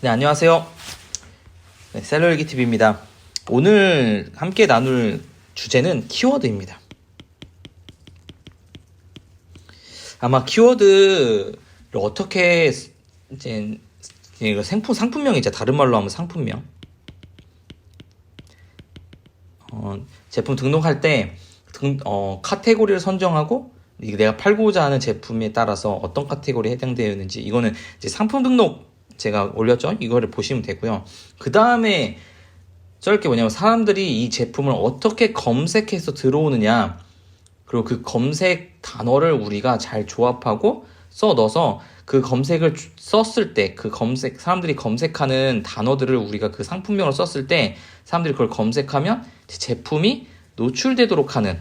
네, 안녕하세요. 네, 셀러리기TV입니다. 오늘 함께 나눌 주제는 키워드입니다. 아마 키워드를 어떻게 이제 상품명이죠. 다른 말로 하면 상품명. 제품 등록할 때 카테고리를 선정하고 내가 팔고자 하는 제품에 따라서 어떤 카테고리에 해당되어 있는지, 이거는 이제 상품 등록 제가 올렸죠. 이거를 보시면 되고요. 그 다음에 썰게 뭐냐면, 사람들이 이 제품을 어떻게 검색해서 들어오느냐, 그리고 그 검색 단어를 우리가 잘 조합하고 써 넣어서 그 검색을 썼을 때, 사람들이 검색하는 단어들을 우리가 그 상품명으로 썼을 때 사람들이 그걸 검색하면 제품이 노출되도록 하는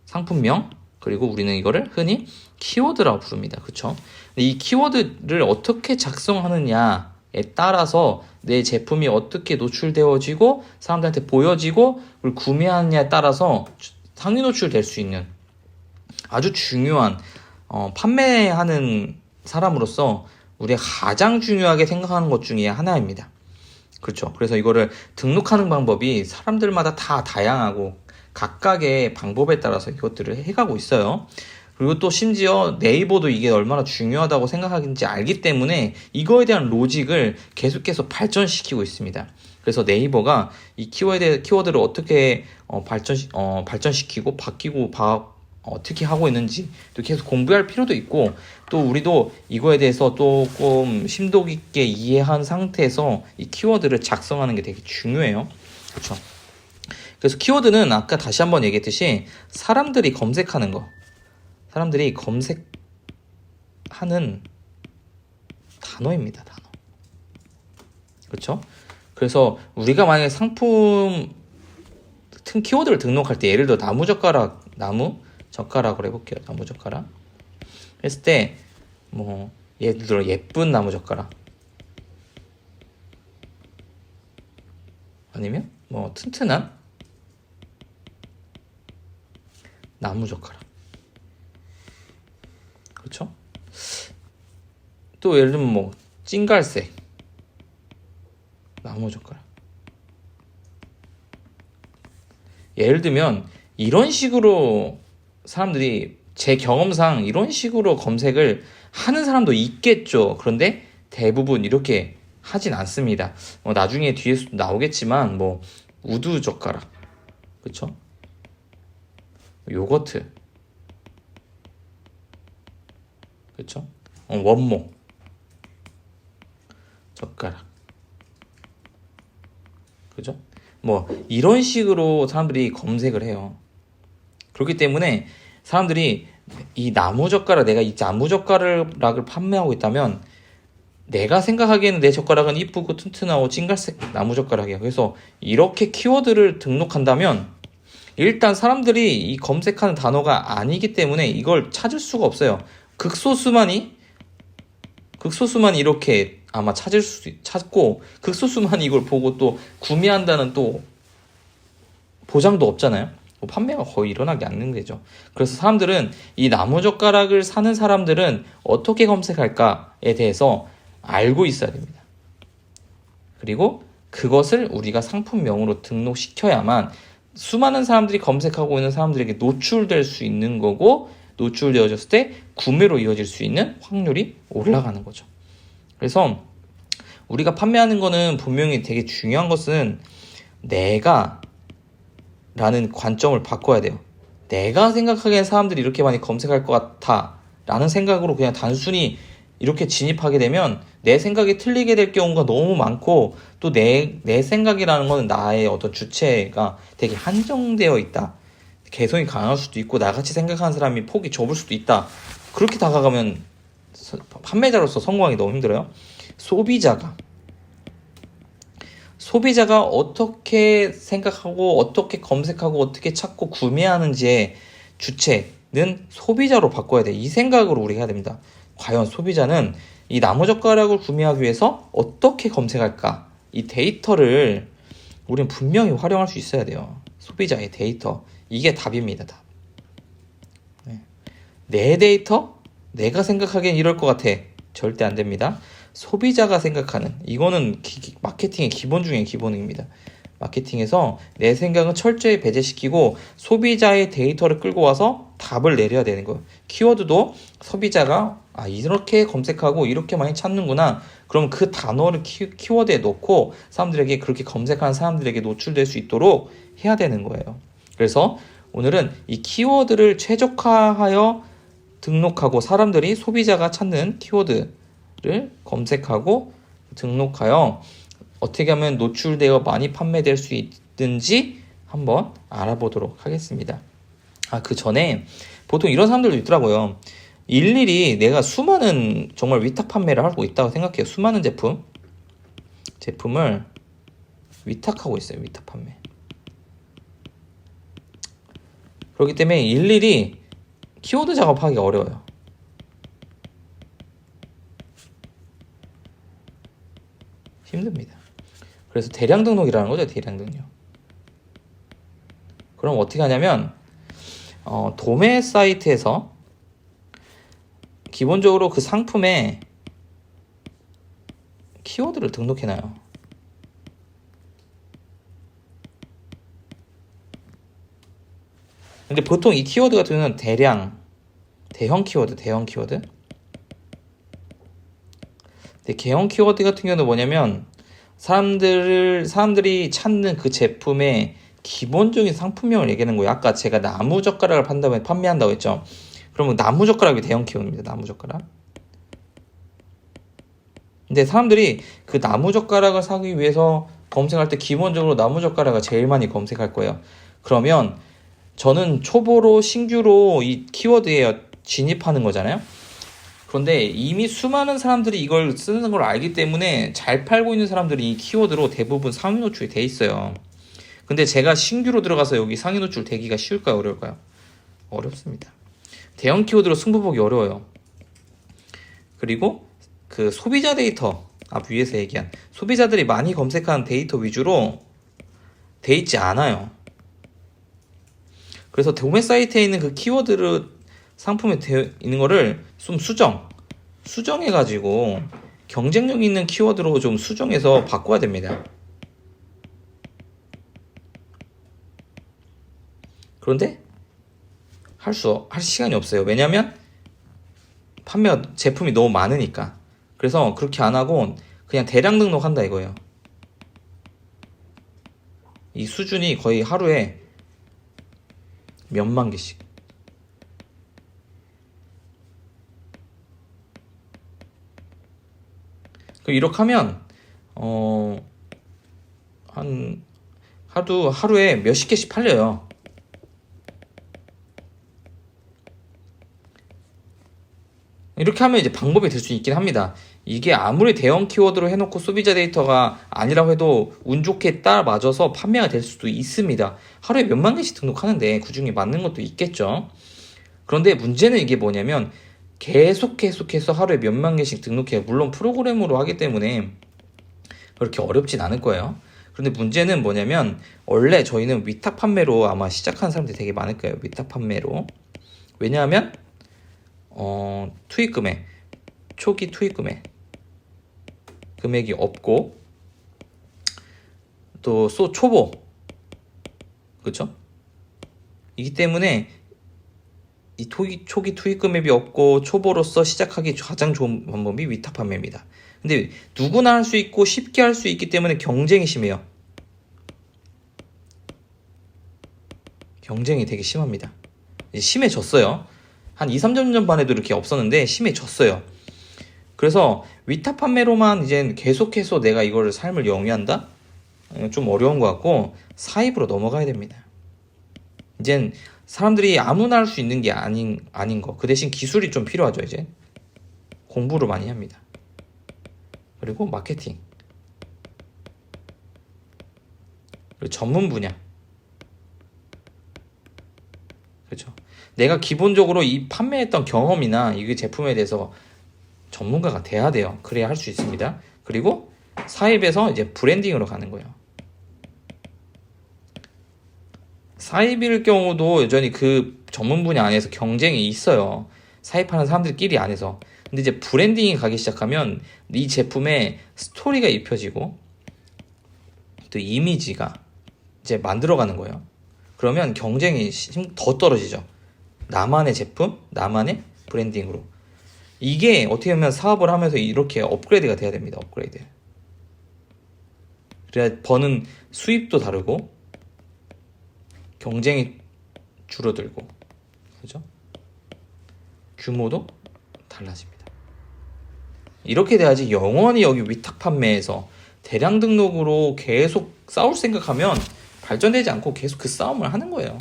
상품명, 그리고 우리는 이거를 흔히 키워드라고 부릅니다. 그쵸? 이 키워드를 어떻게 작성하느냐에 따라서 내 제품이 어떻게 노출되어지고 사람들한테 보여지고 그걸 구매하느냐에 따라서 상위 노출될 수 있는 아주 중요한, 판매하는 사람으로서 우리가 가장 중요하게 생각하는 것 중에 하나입니다. 그렇죠. 그래서 이거를 등록하는 방법이 사람들마다 다 다양하고 각각의 방법에 따라서 이것들을 해가고 있어요. 그리고 또 심지어 네이버도 이게 얼마나 중요하다고 생각하는지 알기 때문에 이거에 대한 로직을 계속해서 발전시키고 있습니다. 그래서 네이버가 이 키워드를 어떻게 발전시키고 바뀌고 어떻게 하고 있는지 또 계속 공부할 필요도 있고, 또 우리도 이거에 대해서 조금 심도 깊게 이해한 상태에서 이 키워드를 작성하는 게 되게 중요해요. 그렇죠? 그래서 키워드는 아까 다시 한번 얘기했듯이 사람들이 검색하는 거, 사람들이 검색하는 단어입니다. 단어. 그렇죠? 그래서 우리가 만약에 상품 같은 키워드를 등록할 때, 예를 들어 나무젓가락으로 해볼게요. 나무젓가락 했을 때 예를 들어 예쁜 나무젓가락, 아니면 튼튼한 나무젓가락. 그렇죠? 또 예를 들면 찐갈색 나무젓가락. 예를 들면 이런 식으로 사람들이, 제 경험상 이런 식으로 검색을 하는 사람도 있겠죠. 그런데 대부분 이렇게 하진 않습니다. 나중에 뒤에서 나오겠지만 우드 젓가락, 그렇죠? 요거트, 그렇죠? 원목 젓가락, 그죠? 이런 식으로 사람들이 검색을 해요. 그렇기 때문에 사람들이 내가 이 나무젓가락을 판매하고 있다면, 내가 생각하기에는 내 젓가락은 이쁘고 튼튼하고 찐갈색 나무젓가락이야. 그래서 이렇게 키워드를 등록한다면 일단 사람들이 이 검색하는 단어가 아니기 때문에 이걸 찾을 수가 없어요. 극소수만이 이렇게 아마 찾고, 극소수만이 이걸 보고 또 구매한다는 또 보장도 없잖아요. 판매가 거의 일어나지 않는 거죠. 그래서 사람들은 이 나무젓가락을 사는 사람들은 어떻게 검색할까에 대해서 알고 있어야 됩니다. 그리고 그것을 우리가 상품명으로 등록시켜야만 수많은 사람들이 검색하고 있는 사람들에게 노출될 수 있는 거고, 노출되어졌을 때 구매로 이어질 수 있는 확률이 올라가는 거죠. 그래서 우리가 판매하는 거는 분명히 되게 중요한 것은 내가 라는 관점을 바꿔야 돼요. 내가 생각하기엔 사람들이 이렇게 많이 검색할 것 같아 라는 생각으로 그냥 단순히 이렇게 진입하게 되면 내 생각이 틀리게 될 경우가 너무 많고, 또 내 생각이라는 거는 나의 어떤 주체가 되게 한정되어 있다, 개성이 강할 수도 있고 나같이 생각하는 사람이 폭이 좁을 수도 있다. 그렇게 다가가면 판매자로서 성공하기 너무 힘들어요. 소비자가 어떻게 생각하고 어떻게 검색하고 어떻게 찾고 구매하는지의 주체는 소비자로 바꿔야 돼. 이 생각으로 우리가 해야 됩니다. 과연 소비자는 이 나무젓가락을 구매하기 위해서 어떻게 검색할까? 이 데이터를 우리는 분명히 활용할 수 있어야 돼요. 소비자의 데이터. 이게 답입니다. 답. 내 데이터? 내가 생각하기엔 이럴 것 같아. 절대 안 됩니다. 소비자가 생각하는, 이거는 마케팅의 기본 중에 기본입니다. 마케팅에서 내 생각은 철저히 배제시키고 소비자의 데이터를 끌고 와서 답을 내려야 되는 거예요. 키워드도 소비자가 이렇게 검색하고 이렇게 많이 찾는구나. 그럼 그 단어를 키워드에 넣고 사람들에게, 그렇게 검색하는 사람들에게 노출될 수 있도록 해야 되는 거예요. 그래서 오늘은 이 키워드를 최적화하여 등록하고, 사람들이 소비자가 찾는 키워드를 검색하고 등록하여 어떻게 하면 노출되어 많이 판매될 수 있든지 한번 알아보도록 하겠습니다. 그 전에 보통 이런 사람들도 있더라고요. 일일이 내가 수많은 정말 위탁 판매를 하고 있다고 생각해요. 수많은 제품을 위탁하고 있어요. 위탁 판매. 그렇기 때문에 일일이 키워드 작업하기 어려워요. 힘듭니다. 그래서 대량 등록이라는 거죠. 대량 등록. 그럼 어떻게 하냐면 도매 사이트에서 기본적으로 그 상품에 키워드를 등록해놔요. 근데 보통 이 키워드 같은 경우는 대형 키워드. 근데 대형 키워드 같은 경우는 뭐냐면 사람들이 찾는 그 제품의 기본적인 상품명을 얘기하는 거예요. 아까 제가 나무젓가락을 판매한다고 했죠. 그러면 나무젓가락이 대형 키워드입니다. 나무젓가락. 근데 사람들이 그 나무젓가락을 사기 위해서 검색할 때 기본적으로 나무젓가락을 제일 많이 검색할 거예요. 그러면 저는 초보로 신규로 이 키워드에 진입하는 거잖아요. 그런데 이미 수많은 사람들이 이걸 쓰는 걸 알기 때문에 잘 팔고 있는 사람들이 이 키워드로 대부분 상위 노출이 돼 있어요. 근데 제가 신규로 들어가서 여기 상위 노출 되기가 쉬울까요? 어려울까요? 어렵습니다. 대형 키워드로 승부 보기 어려워요. 그리고 그 소비자 데이터, 앞 위에서 얘기한 소비자들이 많이 검색하는 데이터 위주로 돼 있지 않아요. 그래서 도매 사이트에 있는 그 키워드를 상품에 되어 있는 거를 좀 수정해가지고 경쟁력 있는 키워드로 좀 수정해서 바꿔야 됩니다. 그런데 할 시간이 없어요. 왜냐면 제품이 너무 많으니까. 그래서 그렇게 안 하고 그냥 대량 등록한다 이거예요. 이 수준이 거의 하루에 몇만 개씩. 이렇게 하면 하루에 몇십 개씩 팔려요. 이렇게 하면 이제 방법이 될 수 있긴 합니다. 이게 아무리 대형 키워드로 해놓고 소비자 데이터가 아니라고 해도 운 좋게 딱 맞아서 판매가 될 수도 있습니다. 하루에 몇만 개씩 등록하는데 그중에 맞는 것도 있겠죠. 그런데 문제는 이게 뭐냐면 계속해서 하루에 몇만 개씩 등록해요. 물론 프로그램으로 하기 때문에 그렇게 어렵진 않을 거예요. 그런데 문제는 뭐냐면 원래 저희는 위탁 판매로 아마 시작하는 사람들이 되게 많을 거예요. 위탁 판매로. 왜냐하면 투입 금액, 초기 투입 금액이 없고 또 초보, 그렇죠? 이기 때문에 이 초기 투입 금액이 없고 초보로서 시작하기 가장 좋은 방법이 위탁 판매입니다. 근데 누구나 할 수 있고 쉽게 할 수 있기 때문에 경쟁이 심해요. 경쟁이 되게 심합니다. 심해졌어요. 한 2-3년 전만 해도 이렇게 없었는데 심해졌어요. 그래서 위탁 판매로만 이제 계속해서 내가 이거를 삶을 영위한다? 좀 어려운 것 같고 사입으로 넘어가야 됩니다. 이젠 사람들이 아무나 할 수 있는 게 아닌 거. 그 대신 기술이 좀 필요하죠. 이제 공부를 많이 합니다. 그리고 마케팅, 그리고 전문 분야. 그렇죠. 내가 기본적으로 이 판매했던 경험이나 이 제품에 대해서 전문가가 돼야 돼요. 그래야 할 수 있습니다. 그리고 사입에서 이제 브랜딩으로 가는 거예요. 사입일 경우도 여전히 그 전문 분야 안에서 경쟁이 있어요. 사입하는 사람들끼리 안에서. 근데 이제 브랜딩이 가기 시작하면 이 제품에 스토리가 입혀지고 또 이미지가 이제 만들어가는 거예요. 그러면 경쟁이 더 떨어지죠. 나만의 제품, 나만의 브랜딩으로. 이게 어떻게 보면 사업을 하면서 이렇게 업그레이드가 돼야 됩니다. 업그레이드. 그래야 버는 수입도 다르고 경쟁이 줄어들고, 그죠? 규모도 달라집니다. 이렇게 돼야지 영원히 여기 위탁 판매에서 대량 등록으로 계속 싸울 생각하면 발전되지 않고 계속 그 싸움을 하는 거예요.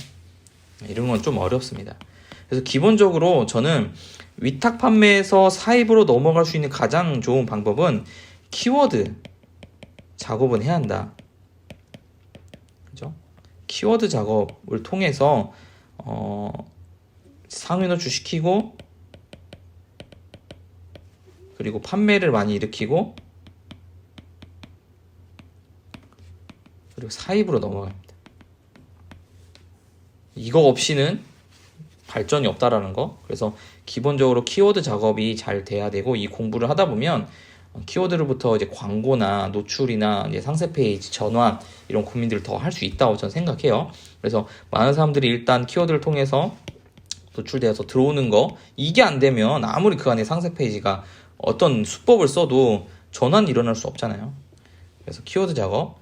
이런 건 좀 어렵습니다. 그래서 기본적으로 저는 위탁 판매에서 사입으로 넘어갈 수 있는 가장 좋은 방법은 키워드 작업은 해야 한다. 그죠? 키워드 작업을 통해서 상위 노출시키고 그리고 판매를 많이 일으키고 그리고 사입으로 넘어갑니다. 이거 없이는 발전이 없다라는 거. 그래서 기본적으로 키워드 작업이 잘 돼야 되고, 이 공부를 하다 보면 키워드로부터 이제 광고나 노출이나 이제 상세 페이지 전환 이런 고민들을 더 할 수 있다고 저는 생각해요. 그래서 많은 사람들이 일단 키워드를 통해서 노출되어서 들어오는 거, 이게 안 되면 아무리 그 안에 상세 페이지가 어떤 수법을 써도 전환이 일어날 수 없잖아요. 그래서 키워드 작업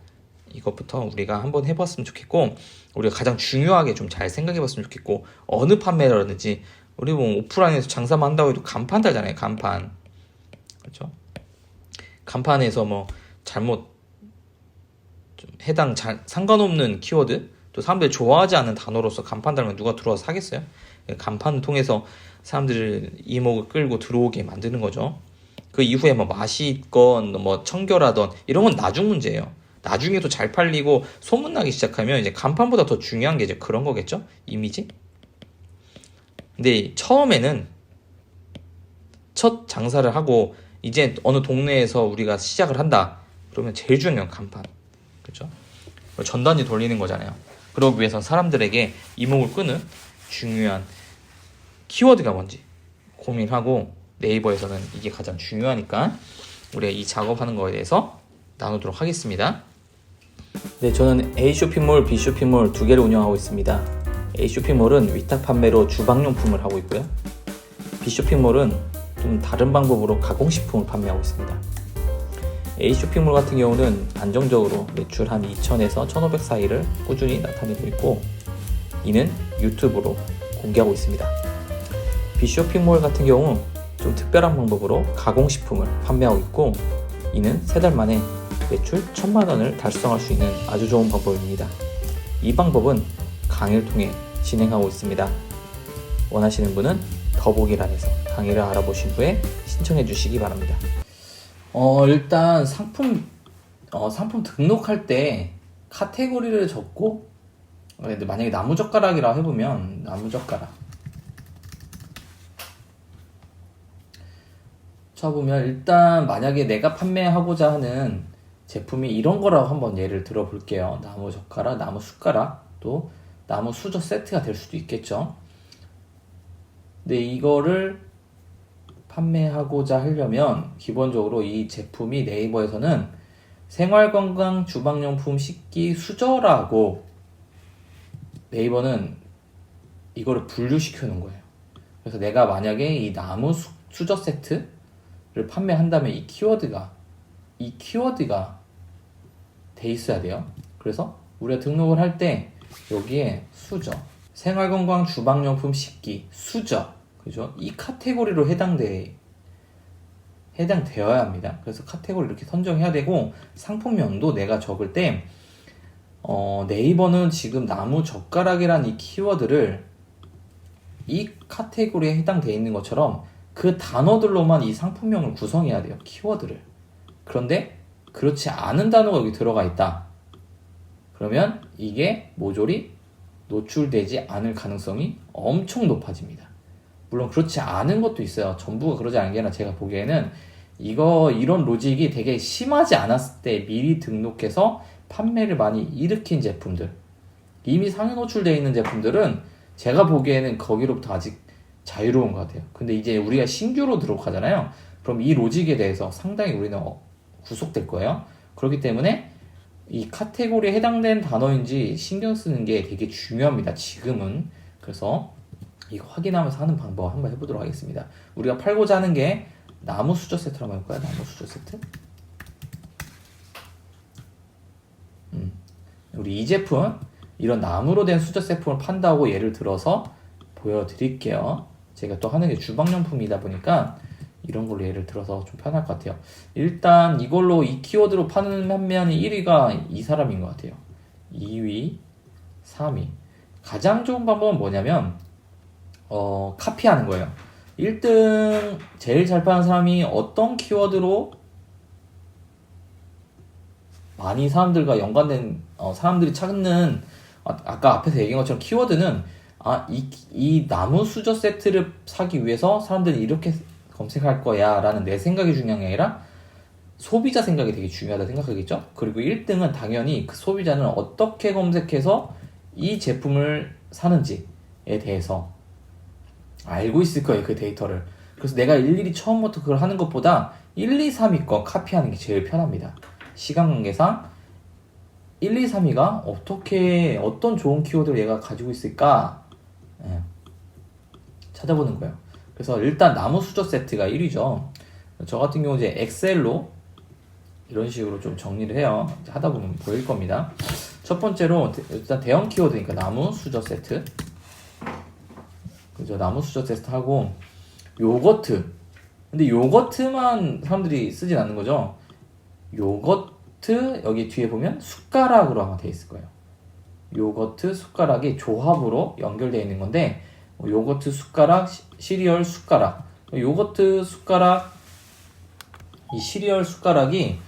이것부터 우리가 한번 해봤으면 좋겠고, 우리가 가장 중요하게 좀 잘 생각해봤으면 좋겠고, 어느 판매라든지 우리 뭐 오프라인에서 장사만 한다고 해도 간판 달잖아요. 간판. 그렇죠? 간판에서 뭐 잘못 좀 상관없는 키워드, 또 사람들이 좋아하지 않는 단어로서 간판 달면 누가 들어와서 사겠어요? 간판을 통해서 사람들을 이목을 끌고 들어오게 만드는 거죠. 그 이후에 뭐 맛이 있건 뭐 청결하던 이런 건 나중 문제예요. 나중에도 잘 팔리고 소문나기 시작하면 이제 간판보다 더 중요한 게 이제 그런 거겠죠? 이미지? 근데 처음에는 첫 장사를 하고 이제 어느 동네에서 우리가 시작을 한다. 그러면 제일 중요한 간판. 그렇죠? 전단지 돌리는 거잖아요. 그러기 위해서 사람들에게 이목을 끄는 중요한 키워드가 뭔지 고민하고, 네이버에서는 이게 가장 중요하니까 우리가 이 작업하는 거에 대해서 나누도록 하겠습니다. 네, 저는 A쇼핑몰, B쇼핑몰 두 개를 운영하고 있습니다. A쇼핑몰은 위탁 판매로 주방용품을 하고 있고요. B쇼핑몰은 좀 다른 방법으로 가공식품을 판매하고 있습니다. A쇼핑몰 같은 경우는 안정적으로 매출 한 2,000에서 1,500 사이를 꾸준히 나타내고 있고, 이는 유튜브로 공개하고 있습니다. B쇼핑몰 같은 경우 좀 특별한 방법으로 가공식품을 판매하고 있고, 이는 3달 만에 매출 1,000만 원을 달성할 수 있는 아주 좋은 방법입니다. 이 방법은 강의를 통해 진행하고 있습니다. 원하시는 분은 더보기란에서 강의를 알아보신 후에 신청해 주시기 바랍니다. 일단 상품 등록할 때 카테고리를 적고, 만약에 나무젓가락이라 해보면 나무젓가락 쳐보면, 일단 만약에 내가 판매하고자 하는 제품이 이런 거라고 한번 예를 들어 볼게요. 나무젓가락, 나무숟가락, 또 나무수저 세트가 될 수도 있겠죠. 근데 이거를 판매하고자 하려면 기본적으로 이 제품이 네이버에서는 생활건강 주방용품 식기 수저라고 네이버는 이거를 분류시켜 놓은 거예요. 그래서 내가 만약에 이 나무 수저 세트를 판매한다면 이 키워드가 돼 있어야 돼요. 그래서 우리가 등록을 할 때 여기에 수저, 생활건강 주방용품 식기 수저, 그죠? 이 카테고리로 해당되어야 합니다. 그래서 카테고리 이렇게 선정해야 되고, 상품명도 내가 적을 때 네이버는 지금 나무 젓가락이란 이 키워드를 이 카테고리에 해당되어 있는 것처럼 그 단어들로만 이 상품명을 구성해야 돼요. 키워드를. 그런데 그렇지 않은 단어가 여기 들어가 있다. 그러면 이게 모조리 노출되지 않을 가능성이 엄청 높아집니다. 물론 그렇지 않은 것도 있어요. 전부가 그러지 않은 게 아니라 제가 보기에는 이런 로직이 되게 심하지 않았을 때 미리 등록해서 판매를 많이 일으킨 제품들, 이미 상위 노출되어 있는 제품들은 제가 보기에는 거기로부터 아직 자유로운 것 같아요. 근데 이제 우리가 신규로 들어가잖아요. 그럼 이 로직에 대해서 상당히 우리는 구속될 거예요. 그렇기 때문에 이 카테고리에 해당된 단어인지 신경 쓰는 게 되게 중요합니다. 지금은. 그래서 이거 확인하면서 하는 방법 한번 해보도록 하겠습니다. 우리가 팔고자 하는 게 나무 수저 세트로 한번 해볼까요? 나무 수저 세트. 우리 이 제품, 이런 나무로 된 수저 제품을 판다고 예를 들어서 보여드릴게요. 제가 또 하는 게 주방용품이다 보니까 이런 걸로 예를 들어서 좀 편할 것 같아요. 일단 이걸로 이 키워드로 파는 판매하는 1위가 이 사람인 것 같아요. 2위, 3위. 가장 좋은 방법은 뭐냐면 카피하는 거예요. 1등 제일 잘 파는 사람이 어떤 키워드로 많이 사람들과 연관된 사람들이 찾는 아까 앞에서 얘기한 것처럼 키워드는 이 나무 수저 세트를 사기 위해서 사람들이 이렇게 검색할 거야 라는 내 생각이 중요한 게 아니라 소비자 생각이 되게 중요하다 생각하겠죠. 그리고 1등은 당연히 그 소비자는 어떻게 검색해서 이 제품을 사는지에 대해서 알고 있을 거예요, 그 데이터를. 그래서 내가 일일이 처음부터 그걸 하는 것보다 1, 2, 3위 거 카피하는 게 제일 편합니다. 시간 관계상 1, 2, 3위가 어떤 좋은 키워드를 얘가 가지고 있을까 찾아보는 거예요. 그래서 일단 나무 수저 세트가 1위죠. 저 같은 경우 이제 엑셀로 이런 식으로 좀 정리를 해요. 하다 보면 보일 겁니다. 첫 번째로 일단 대형 키워드니까 나무 수저 세트. 그죠? 나무 수저 세트 하고 요거트. 근데 요거트만 사람들이 쓰진 않는 거죠. 요거트 여기 뒤에 보면 숟가락으로 아마 돼 있을 거예요. 요거트 숟가락이 조합으로 연결되어 있는 건데 요거트 숟가락, 시리얼 숟가락. 요거트 숟가락, 이 시리얼 숟가락이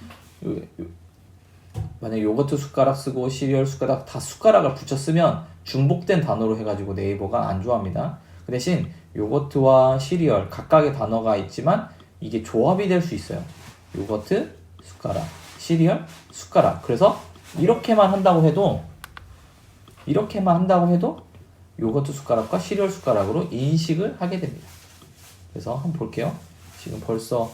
만약에 요거트 숟가락 쓰고 시리얼 숟가락 다 숟가락을 붙여 쓰면 중복된 단어로 해가지고 네이버가 안 좋아합니다. 그 대신 요거트와 시리얼 각각의 단어가 있지만 이게 조합이 될 수 있어요. 요거트 숟가락, 시리얼 숟가락. 그래서 이렇게만 한다고 해도 요거트 숟가락과 시리얼 숟가락으로 인식을 하게 됩니다. 그래서 한번 볼게요. 지금 벌써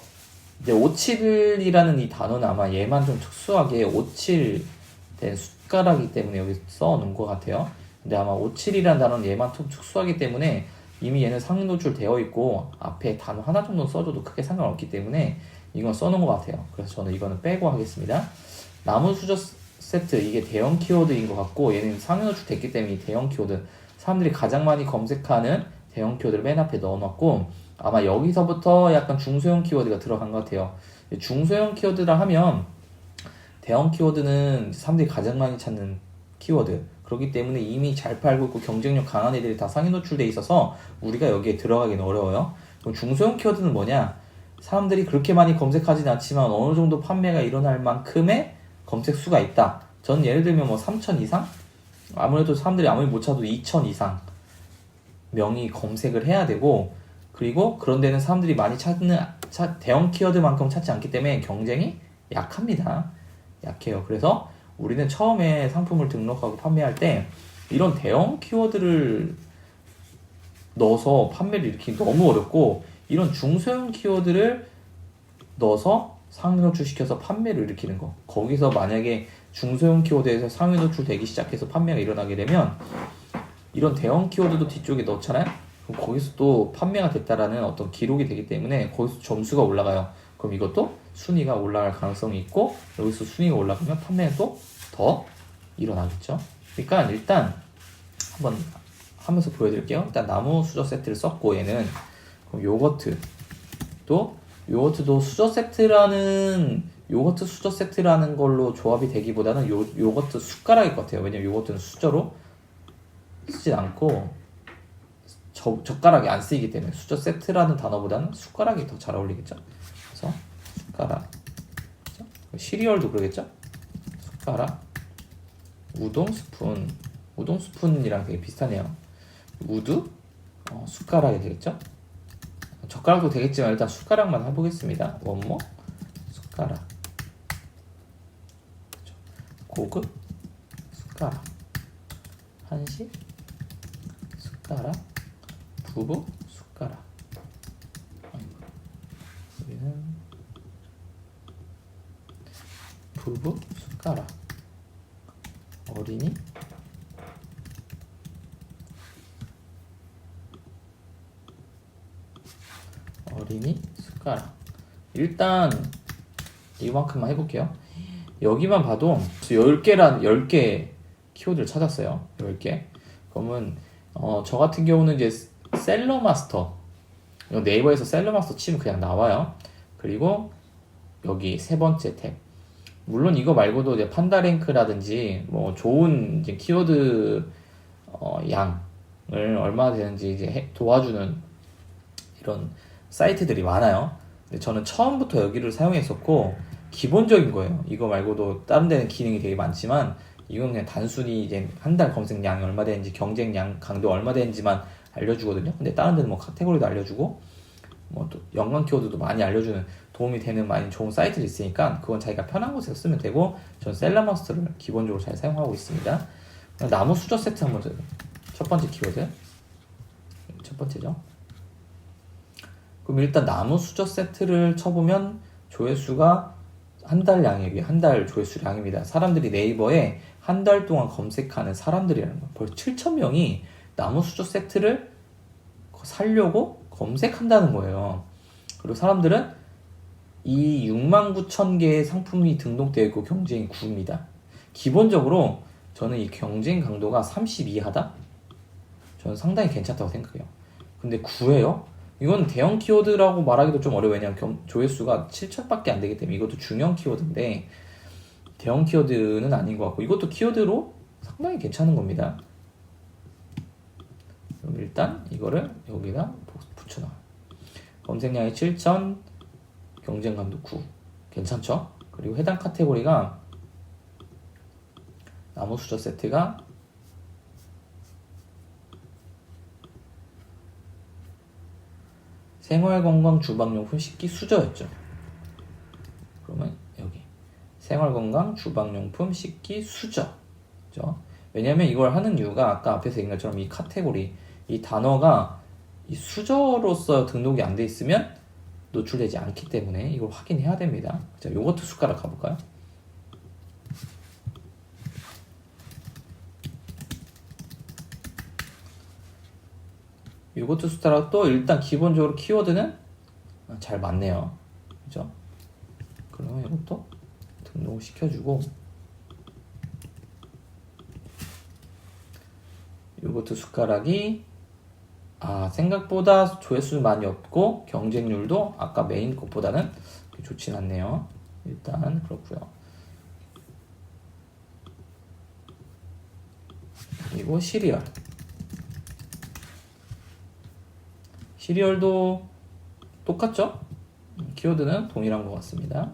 이제 57이라는 이 단어는 아마 얘만 좀 특수하게 57된 숟가락이기 때문에 여기 써놓은 것 같아요. 근데 아마 57이라는 단어는 얘만 좀 특수하기 때문에 이미 얘는 상위 노출 되어 있고 앞에 단어 하나 정도 써줘도 크게 상관없기 때문에 이건 써놓은 것 같아요. 그래서 저는 이거는 빼고 하겠습니다. 나무 수저 세트, 이게 대형 키워드인 것 같고 얘는 상위 노출 됐기 때문에 이 대형 키워드 사람들이 가장 많이 검색하는 대형 키워드를 맨 앞에 넣어놨고 아마 여기서부터 약간 중소형 키워드가 들어간 것 같아요. 중소형 키워드라 하면 대형 키워드는 사람들이 가장 많이 찾는 키워드. 그렇기 때문에 이미 잘 팔고 있고 경쟁력 강한 애들이 다 상위 노출돼 있어서 우리가 여기에 들어가기는 어려워요. 그럼 중소형 키워드는 뭐냐? 사람들이 그렇게 많이 검색하진 않지만 어느 정도 판매가 일어날 만큼의 검색 수가 있다. 전 예를 들면 뭐 3,000 이상? 아무래도 사람들이 아무리 못 찾아도 2,000 이상 명이 검색을 해야 되고 그리고 그런 데는 사람들이 많이 찾는 대형 키워드만큼 찾지 않기 때문에 경쟁이 약합니다. 약해요. 그래서 우리는 처음에 상품을 등록하고 판매할 때 이런 대형 키워드를 넣어서 판매를 일으키기 너무 어렵고 이런 중소형 키워드를 넣어서 상위 노출시켜서 판매를 일으키는 거. 거기서 만약에 중소형 키워드에서 상위 노출되기 시작해서 판매가 일어나게 되면 이런 대형 키워드도 뒤쪽에 넣잖아요. 그럼 거기서 또 판매가 됐다라는 어떤 기록이 되기 때문에 거기서 점수가 올라가요. 그럼 이것도 순위가 올라갈 가능성이 있고 여기서 순위가 올라가면 판매는 또 더 일어나겠죠. 그러니까 일단 한번 하면서 보여드릴게요. 일단 나무 수저 세트를 썼고 얘는 그럼 요거트도 수저 세트라는 걸로 조합이 되기보다는 요거트 숟가락일 것 같아요. 왜냐면 요거트는 수저로 쓰지 않고 젓가락이 안 쓰이기 때문에 수저 세트라는 단어보다는 숟가락이 더 잘 어울리겠죠. 그래서 숟가락, 그렇죠? 시리얼도 그러겠죠. 숟가락, 우동 스푼이랑 되게 비슷하네요. 우드, 숟가락이 되겠죠. 젓가락도 되겠지만 일단 숟가락만 해보겠습니다. 원모, 숟가락, 그렇죠. 고급, 숟가락, 한식, 숟가락, 부부, 숟가락. 숟가락. 여기는 부부 숟가락. 어린이 숟가락. 일단 이만큼만 해볼게요. 여기만 봐도 10개 키워드를 찾았어요. 10개. 그러면 저 같은 경우는 이제 셀러마스터, 네이버에서 셀러마스터 치면 그냥 나와요. 그리고 여기 세 번째 탭. 물론 이거 말고도 이제 판다랭크라든지 뭐 좋은 이제 키워드 양을 얼마나 되는지 이제 도와주는 이런 사이트들이 많아요. 근데 저는 처음부터 여기를 사용했었고 기본적인 거예요. 이거 말고도 다른 데는 기능이 되게 많지만 이건 그냥 단순히 이제 한 달 검색량이 얼마 되는지, 경쟁량 강도 얼마 되는지만 알려주거든요. 근데 다른 데는 뭐 카테고리도 알려주고 뭐 또 연관 키워드도 많이 알려주는, 도움이 되는 많이 좋은 사이트들이 있으니까 그건 자기가 편한 곳에서 쓰면 되고, 전 셀러마스터를 기본적으로 잘 사용하고 있습니다. 나무 수저 세트 한번 더. 첫 번째 키워드, 첫 번째죠. 그럼 일단 나무 수저 세트를 쳐보면 조회수가 한 달 양이에요. 한 달 조회수량입니다. 사람들이 네이버에 한 달 동안 검색하는 사람들이라는 거예요. 벌써 7,000명이 나무 수저 세트를 사려고 검색한다는 거예요. 그리고 사람들은 이 69,000개의 상품이 등록되어 있고 경쟁이 9입니다. 기본적으로 저는 이 경쟁 강도가 30 이하다? 저는 상당히 괜찮다고 생각해요. 근데 9예요? 이건 대형 키워드라고 말하기도 좀 어려워요. 왜냐면 조회수가 7,000밖에 안 되기 때문에. 이것도 중형 키워드인데 대형 키워드는 아닌 것 같고, 이것도 키워드로 상당히 괜찮은 겁니다. 그럼 일단 이거를 여기다 붙여놔요. 검색량이 7,000, 경쟁감도 9. 괜찮죠? 그리고 해당 카테고리가 나무 수저 세트가 생활건강 주방용품 식기 수저였죠. 그러면 여기 생활건강 주방용품 식기 수저. 그죠? 왜냐면 이걸 하는 이유가 아까 앞에서 얘기한 것처럼 이 카테고리, 이 단어가 이 수저로서 등록이 안 돼 있으면 노출되지 않기 때문에 이걸 확인해야 됩니다. 자, 요거트 숟가락 가볼까요? 요거트 숟가락도 일단 기본적으로 키워드는 잘 맞네요. 그죠? 그러면 이것도 등록을 시켜주고, 요거트 숟가락이 생각보다 조회수 많이 없고 경쟁률도 아까 메인 것보다는 좋진 않네요. 일단 그렇고요. 그리고 시리얼도 똑같죠? 키워드는 동일한 것 같습니다.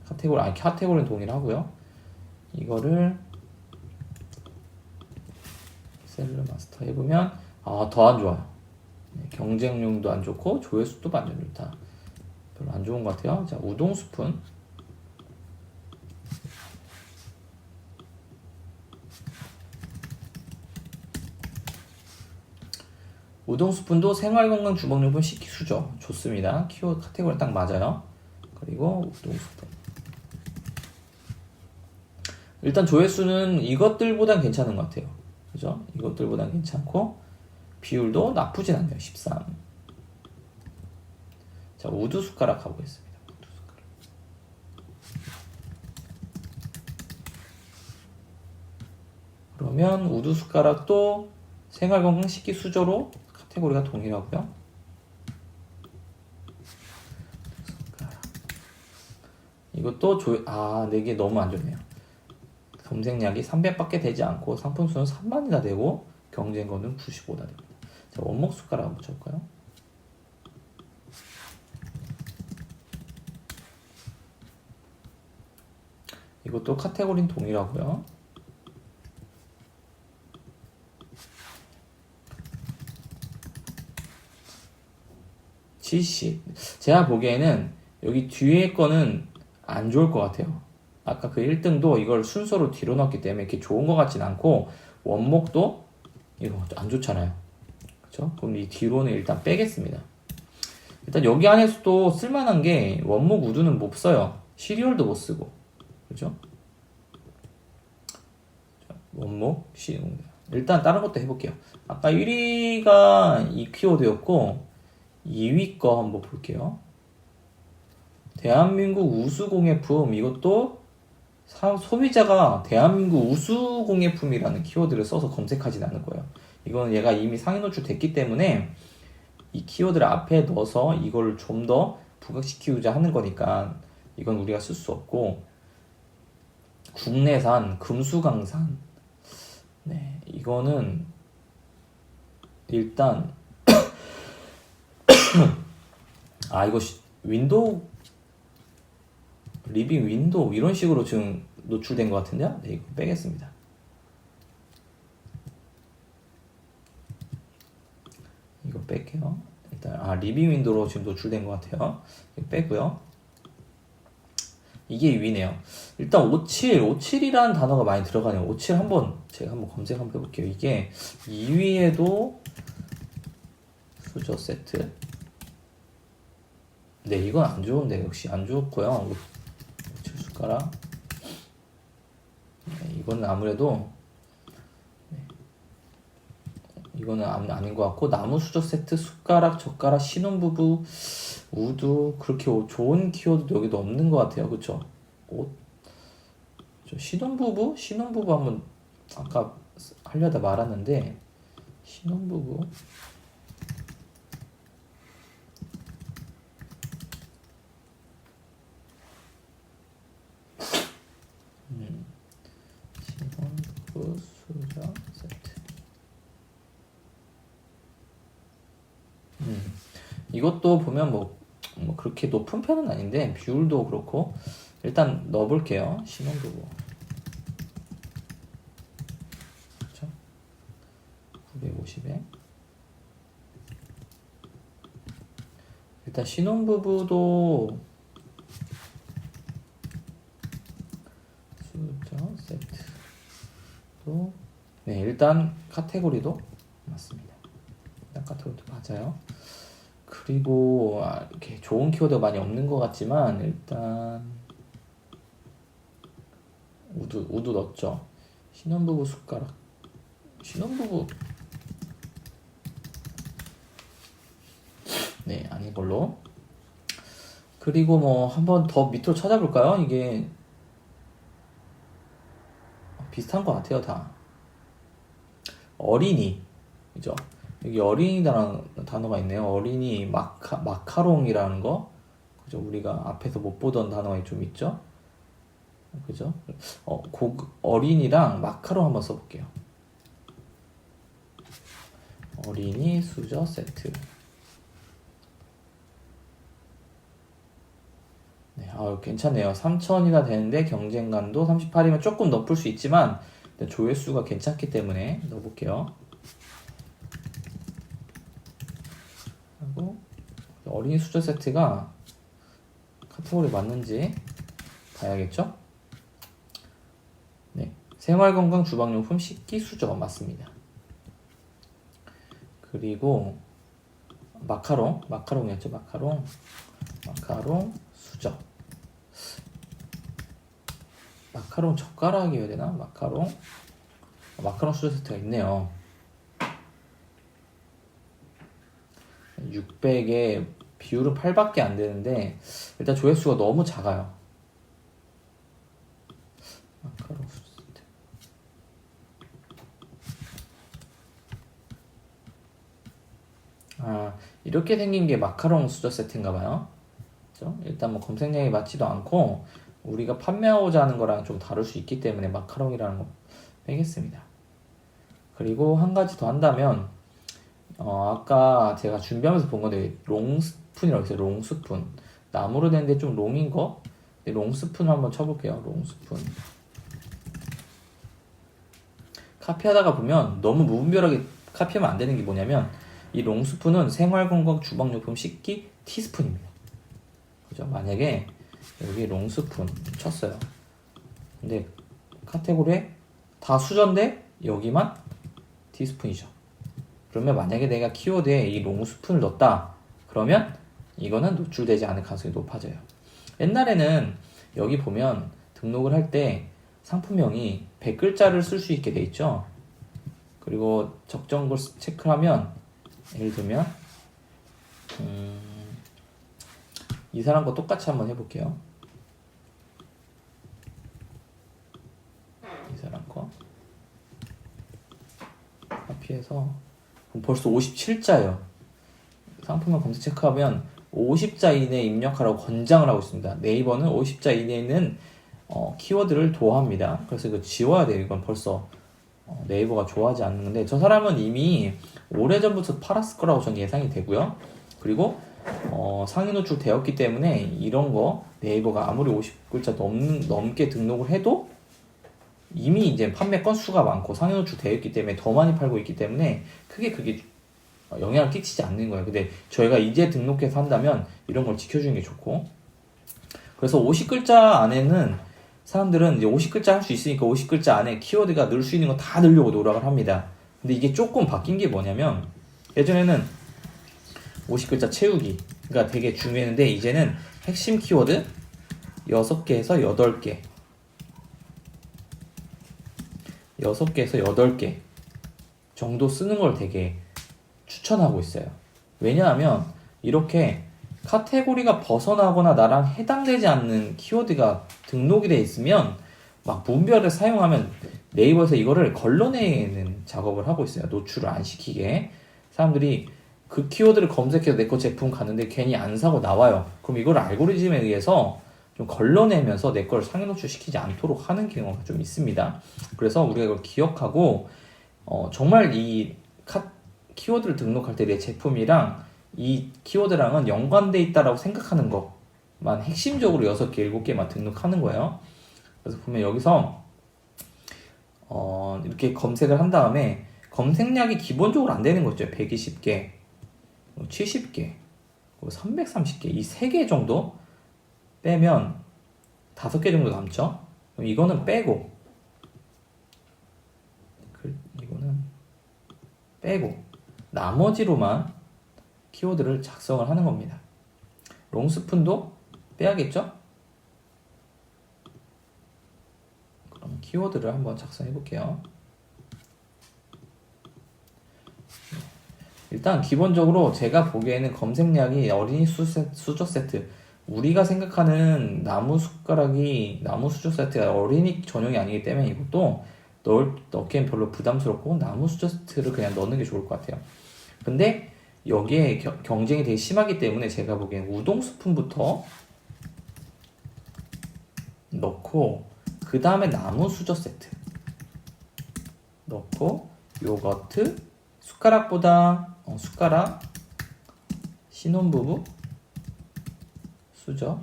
카테고리는 동일하고요. 이거를 셀러마스터 해보면 더 안 좋아요. 경쟁률도 안 좋고 조회수도 완전 좋다. 별로 안 좋은 것 같아요. 자, 우동 스푼. 우동 스푼도 생활건강 주방용품 식기 수저 좋습니다. 키워드 카테고리 딱 맞아요. 그리고 우동 스푼. 일단 조회수는 이것들보단 괜찮은 것 같아요. 그죠? 이것들보단 괜찮고 비율도 나쁘진 않네요. 13. 자, 우드 숟가락 가보겠습니다. 우드 숟가락. 그러면 우드 숟가락도 생활건강 식기 수저로 카테고리가 동일하고요. 숟가락. 이것도 이게 너무 안 좋네요. 검색량이 300밖에 되지 않고 상품 수는 3만이나 되고 경쟁거는 95나 됩니다. 자, 원목 숟가락 한번 쳐볼까요? 이것도 카테고리는 동일하고요. GC. 제가 보기에는 여기 뒤에 거는 안 좋을 것 같아요. 아까 그 1등도 이걸 순서로 뒤로 넣었기 때문에 이렇게 좋은 것 같진 않고, 원목도 이거 안 좋잖아요. 그렇죠? 그럼 이 뒤로는 일단 빼겠습니다. 일단 여기 안에서도 쓸만한 게 원목 우드는 못 써요. 시리얼도 못 쓰고. 그죠? 원목, 시리얼. 일단 다른 것도 해볼게요. 아까 1위가 이 키워드였고 2위 거 한번 볼게요. 대한민국 우수공예품. 이것도 소비자가 대한민국 우수공예품이라는 키워드를 써서 검색하진 않을 거예요. 이건 얘가 이미 상위 노출됐기 때문에 이 키워드를 앞에 넣어서 이걸 좀 더 부각시키고자 하는 거니까 이건 우리가 쓸 수 없고, 국내산 금수강산. 네, 이거는 일단 이거 윈도우 리빙 윈도우 이런 식으로 지금 노출된 것 같은데요? 네, 이거 빼겠습니다. 이거 뺄게요. 일단 리빙 윈도우로 지금 노출된 것 같아요. 이거 빼고요. 이게 2위네요. 일단 57이라는 단어가 많이 들어가네요. 57 제가 한번 검색 한번 해볼게요. 이게 2위에도 수저 세트. 네, 이건 안 좋은데 역시 안 좋았고요. 57 숟가락. 네, 이거는 아무래도 이거는 아닌 것 같고, 나무 수저 세트, 숟가락, 젓가락, 신혼부부, 우드, 그렇게 좋은 키워드 여기도 없는 것 같아요. 그쵸? 옷. 신혼부부 한번 아까 하려다 말았는데, 신혼부부. 신혼부부 수저 세트. 이것도 보면 뭐 그렇게 높은 편은 아닌데 비율도 그렇고, 일단 넣어볼게요. 신혼부부. 그렇죠? 950에 일단 신혼부부도 수저 세트도, 네, 일단 카테고리도 맞습니다. 일단 카테고리도 맞아요. 그리고 이렇게 좋은 키워드가 많이 없는 것 같지만 일단 우드 넣었죠. 신혼부부 숟가락. 신혼부부, 네, 아닌 걸로. 그리고 뭐 한번 더 밑으로 찾아볼까요? 이게 비슷한 것 같아요. 다 어린이, 그죠? 여기 어린이라는 단어가 있네요. 어린이, 마카롱이라는 거. 그죠? 우리가 앞에서 못 보던 단어가 좀 있죠? 그죠? 어린이랑 마카롱 한번 써볼게요. 어린이 수저 세트. 네, 괜찮네요. 3,000이나 되는데 경쟁감도 38이면 조금 높을 수 있지만 조회수가 괜찮기 때문에 넣어볼게요. 어린이 수저 세트가 카테고리 맞는지 봐야겠죠? 네, 생활건강 주방용품 식기 수저 맞습니다. 그리고 마카롱이었죠? 마카롱 수저. 마카롱 젓가락이어야 되나? 마카롱 수저 세트가 있네요. 600에 비율은 8밖에 안 되는데 일단 조회수가 너무 작아요. 마카롱 수저 세트. 이렇게 생긴 게 마카롱 수저 세트인가 봐요. 그렇죠? 일단 뭐 검색량이 맞지도 않고 우리가 판매하고자 하는 거랑 좀 다를 수 있기 때문에 마카롱이라는 거 빼겠습니다. 그리고 한 가지 더 한다면, 아까 제가 준비하면서 본 건데 롱스푼이라고 있어요. 롱스푼. 나무로 된데 좀 롱인 거. 롱스푼 한번 쳐볼게요. 롱스푼. 카피하다가 보면 너무 무분별하게 카피하면 안 되는 게 뭐냐면, 이 롱스푼은 생활건강 주방용품 식기 티스푼입니다. 그죠? 만약에 여기 롱스푼 쳤어요. 근데 카테고리에 다 수저인데 여기만 티스푼이죠. 그러면 만약에 내가 키워드에 이 롱스푼을 넣었다. 그러면 이거는 노출되지 않을 가능성이 높아져요. 옛날에는 여기 보면 등록을 할 때 상품명이 100글자를 쓸 수 있게 돼 있죠. 그리고 적정 걸 체크하면 예를 들면 이 사람 거 똑같이 한번 해볼게요. 이 사람 거 카피해서 벌써 57자예요. 상품명 검색 체크하면 50자 이내에 입력하라고 권장을 하고 있습니다. 네이버는 50자 이내에는 키워드를 도합니다. 그래서 이거 지워야 돼요. 이건 벌써 네이버가 좋아하지 않는데, 저 사람은 이미 오래전부터 팔았을 거라고 저는 예상이 되고요. 그리고 상위 노출 되었기 때문에 이런 거 네이버가 아무리 50글자 넘게 등록을 해도 이미 이제 판매 건수가 많고 상위 노출 되어 있기 때문에 더 많이 팔고 있기 때문에 크게 그게 영향을 끼치지 않는 거예요. 근데 저희가 이제 등록해서 한다면 이런 걸 지켜주는 게 좋고, 그래서 50글자 안에는 사람들은 이제 50글자 할 수 있으니까 50글자 안에 키워드가 넣을 수 있는 거 다 넣으려고 노력을 합니다. 근데 이게 조금 바뀐 게 뭐냐면, 예전에는 50글자 채우기가 되게 중요했는데 이제는 핵심 키워드 6개에서 8개 6개에서 8개 정도 쓰는 걸 되게 추천하고 있어요. 왜냐하면 이렇게 카테고리가 벗어나거나 나랑 해당되지 않는 키워드가 등록이 돼 있으면 막 문별을 사용하면 네이버에서 이거를 걸러내는 작업을 하고 있어요. 노출을 안 시키게. 사람들이 그 키워드를 검색해서 내 거 제품 가는데 괜히 안 사고 나와요. 그럼 이걸 알고리즘에 의해서 좀 걸러내면서 내 걸 상위 노출시키지 않도록 하는 경우가 좀 있습니다. 그래서 우리가 이걸 기억하고 정말 이 키워드를 등록할 때 내 제품이랑 이 키워드랑은 연관돼 있다라고 생각하는 것만 핵심적으로 6개, 7개만 등록하는 거예요. 그래서 보면 여기서 이렇게 검색을 한 다음에 검색량이 기본적으로 안 되는 거죠. 120개, 70개, 330개, 이 3개 정도 빼면 5개 정도 남죠. 그럼 이거는 빼고, 이거는 빼고 나머지로만 키워드를 작성을 하는 겁니다. 롱스푼도 빼야겠죠? 그럼 키워드를 한번 작성해 볼게요. 일단 기본적으로 제가 보기에는 검색량이 어린이 수저 세트, 우리가 생각하는 나무 수저 세트가 어린이 전용이 아니기 때문에 이것도 넣기엔 별로 부담스럽고 나무 수저 세트를 그냥 넣는 게 좋을 것 같아요. 근데 여기에 경쟁이 되게 심하기 때문에 제가 보기엔 우동 스푼부터 넣고, 그 다음에 나무 수저 세트 넣고, 요거트, 숟가락보다 숟가락, 신혼부부 수저,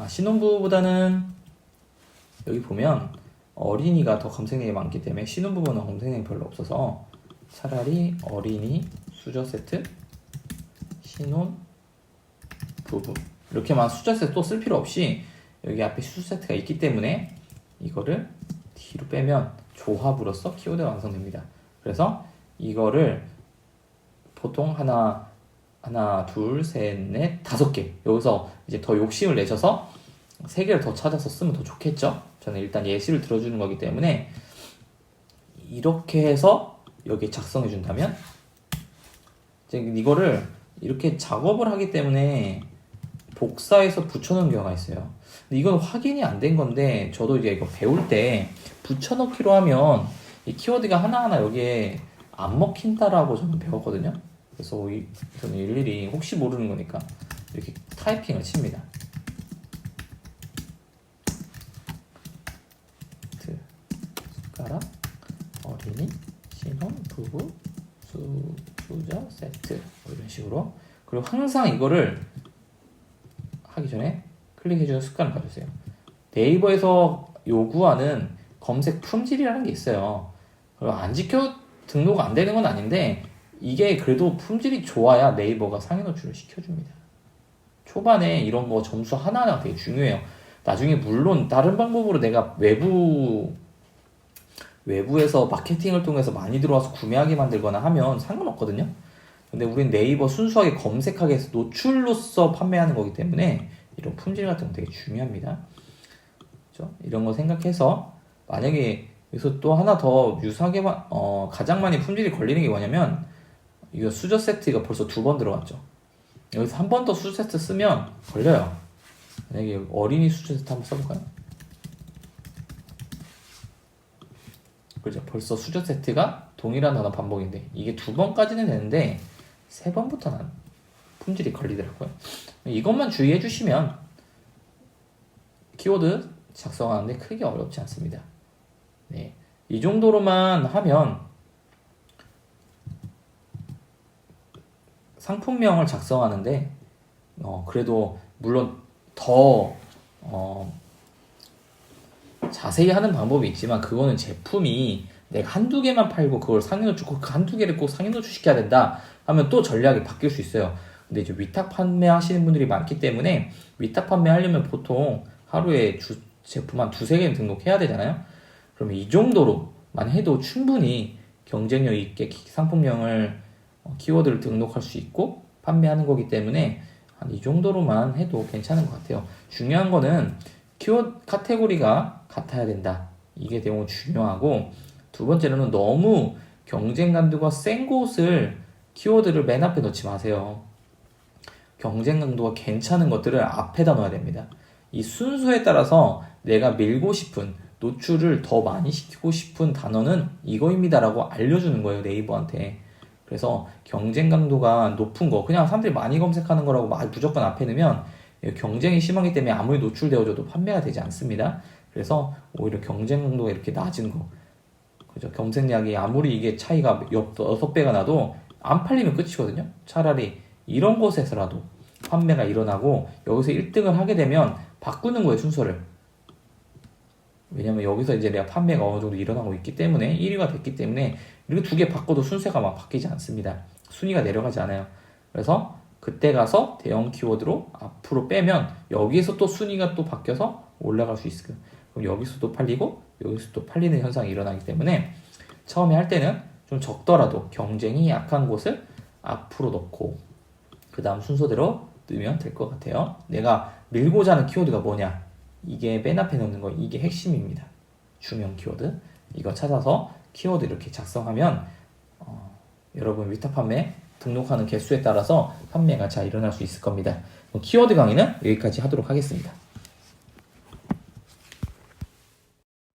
신혼부부보다는 여기 보면 어린이가 더 검색량이 많기 때문에 신혼부부는 검색량이 별로 없어서 차라리 어린이 수저 세트, 신혼부부 이렇게만 수저 세트 또 쓸 필요 없이 여기 앞에 수저 세트가 있기 때문에 이거를 뒤로 빼면 조합으로서 키워드가 완성됩니다. 그래서 이거를 보통 하나, 둘, 셋, 넷, 5개. 여기서 이제 더 욕심을 내셔서 3개를 더 찾아서 쓰면 더 좋겠죠? 저는 일단 예시를 들어주는 거기 때문에 이렇게 해서 여기 작성해 준다면, 이제 이거를 이렇게 작업을 하기 때문에 복사해서 붙여놓은 경우가 있어요. 근데 이건 확인이 안 된 건데, 저도 이제 이거 배울 때 붙여넣기로 하면 이 키워드가 하나하나 여기에 안 먹힌다라고 저는 배웠거든요. 그래서 저는 일일이 혹시 모르는 거니까 이렇게 타이핑을 칩니다. 숟가락, 어린이, 신혼, 부부, 수저 세트, 이런 식으로. 그리고 항상 이거를 하기 전에 클릭해주는 습관을 가져주세요. 네이버에서 요구하는 검색 품질이라는 게 있어요. 그리고 안 지켜 등록 안 되는 건 아닌데, 이게 그래도 품질이 좋아야 네이버가 상위 노출을 시켜줍니다. 초반에 이런 거 점수 하나하나가 되게 중요해요. 나중에 물론 다른 방법으로 내가 외부 외부에서 마케팅을 통해서 많이 들어와서 구매하게 만들거나 하면 상관없거든요. 근데 우린 네이버 순수하게 검색하게 해서 노출로서 판매하는 거기 때문에 이런 품질 같은 거 되게 중요합니다. 그렇죠? 이런 거 생각해서 만약에 여기서 또 하나 더 유사하게 가장 많이 품질이 걸리는 게 뭐냐면 이거 수저 세트가 벌써 2번 들어갔죠. 여기서 한 번 더 수저 세트 쓰면 걸려요. 만약에 어린이 수저 세트 한번 써볼까요? 그죠? 벌써 수저 세트가 동일한 단어 반복인데 이게 2번까지는 되는데 3번부터는 품질이 걸리더라고요. 이것만 주의해 주시면 키워드 작성하는데 크게 어렵지 않습니다. 네, 이 정도로만 하면 상품명을 작성하는데 그래도 물론 더 자세히 하는 방법이 있지만 그거는 제품이 내가 한두 개만 팔고 그걸 상위노출 그 한두 개를 꼭 상위노출 시켜야 된다 하면 또 전략이 바뀔 수 있어요. 근데 이제 위탁 판매하시는 분들이 많기 때문에 위탁 판매하려면 보통 하루에 제품 한 2-3개는 등록해야 되잖아요. 그러면 이 정도로만 해도 충분히 경쟁력 있게 상품명을 키워드를 등록할 수 있고 판매하는 거기 때문에 한 이 정도로만 해도 괜찮은 것 같아요. 중요한 거는 키워드 카테고리가 같아야 된다. 이게 되게 중요하고 두 번째로는 너무 경쟁 강도가 센 곳을 키워드를 맨 앞에 넣지 마세요. 경쟁 강도가 괜찮은 것들을 앞에다 넣어야 됩니다. 이 순서에 따라서 내가 밀고 싶은 노출을 더 많이 시키고 싶은 단어는 이거입니다라고 알려주는 거예요, 네이버한테. 그래서 경쟁 강도가 높은 거, 그냥 사람들이 많이 검색하는 거라고 무조건 앞에 넣으면 경쟁이 심하기 때문에 아무리 노출되어져도 판매가 되지 않습니다. 그래서 오히려 경쟁 강도가 이렇게 낮은 거, 그죠? 검색량이 아무리 이게 차이가 6배가 나도 안 팔리면 끝이거든요. 차라리 이런 곳에서라도 판매가 일어나고 여기서 1등을 하게 되면 바꾸는 거예요, 순서를. 왜냐면 여기서 이제 내가 판매가 어느 정도 일어나고 있기 때문에 1위가 됐기 때문에 이렇게 2개 바꿔도 순서가 막 바뀌지 않습니다. 순위가 내려가지 않아요. 그래서 그때 가서 대형 키워드로 앞으로 빼면 여기에서 또 순위가 또 바뀌어서 올라갈 수 있어요. 그럼 여기서도 팔리고 여기서도 팔리는 현상이 일어나기 때문에 처음에 할 때는 좀 적더라도 경쟁이 약한 곳을 앞으로 넣고 그 다음 순서대로 넣으면 될 것 같아요. 내가 밀고자 하는 키워드가 뭐냐, 이게 맨 앞에 넣는 거, 이게 핵심입니다. 중요한 키워드 이거 찾아서 키워드 이렇게 작성하면 여러분 위탁 판매 등록하는 개수에 따라서 판매가 잘 일어날 수 있을 겁니다. 키워드 강의는 여기까지 하도록 하겠습니다.